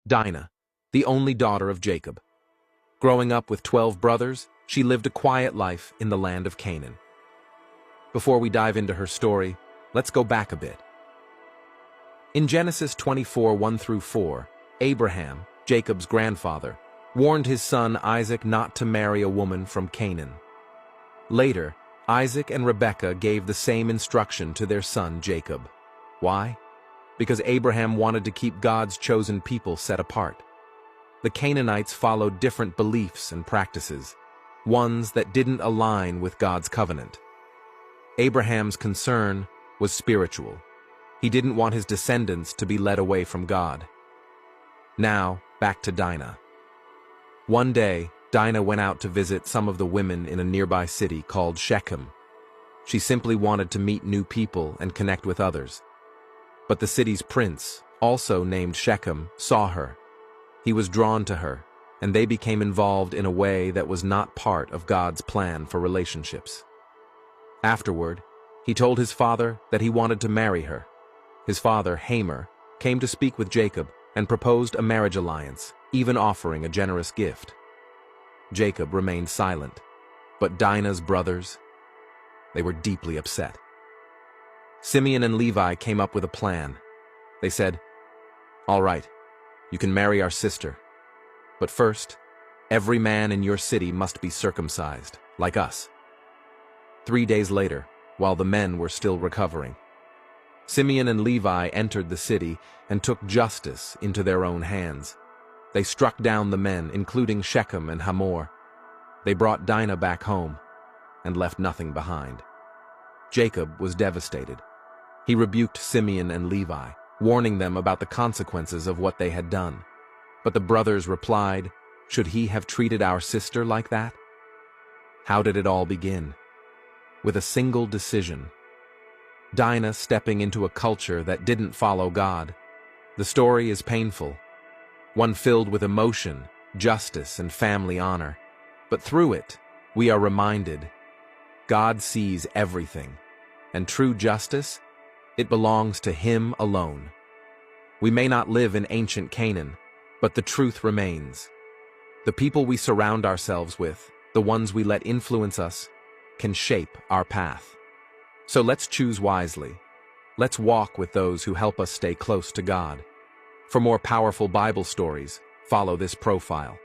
Dinah, the only daughter of Jacob. Growing up with 12 brothers, she lived a quiet life in the land of Canaan. Before we dive into her story, let's go back a bit. In Genesis 24:1-4, Abraham, Jacob's grandfather, warned his son Isaac not to marry a woman from Canaan. Later, Isaac and Rebekah gave the same instruction to their son Jacob. Why? Because Abraham wanted to keep God's chosen people set apart. The Canaanites followed different beliefs and practices, ones that didn't align with God's covenant. Abraham's concern was spiritual. He didn't want his descendants to be led away from God. Now, back to Dinah. One day, Dinah went out to visit some of the women in a nearby city called Shechem. She simply wanted to meet new people and connect with others. But the city's prince, also named Shechem, saw her. He was drawn to her, and they became involved in a way that was not part of God's plan for relationships. Afterward, he told his father that he wanted to marry her. His father, Hamor, came to speak with Jacob and proposed a marriage alliance, even offering a generous gift. Jacob remained silent, but Dinah's brothers, they were deeply upset. Simeon and Levi came up with a plan. They said, "All right, you can marry our sister. But first, every man in your city must be circumcised, like us." 3 days later, while the men were still recovering, Simeon and Levi entered the city and took justice into their own hands. They struck down the men, including Shechem and Hamor. They brought Dinah back home and left nothing behind. Jacob was devastated. He rebuked Simeon and Levi, warning them about the consequences of what they had done. But the brothers replied, "Should he have treated our sister like that?" How did it all begin? With a single decision. Dinah stepping into a culture that didn't follow God. The story is painful, one filled with emotion, justice, and family honor. But through it, we are reminded, God sees everything, and true justice, it belongs to Him alone. We may not live in ancient Canaan, but the truth remains. The people we surround ourselves with, the ones we let influence us, can shape our path. So let's choose wisely. Let's walk with those who help us stay close to God. For more powerful Bible stories, follow this profile.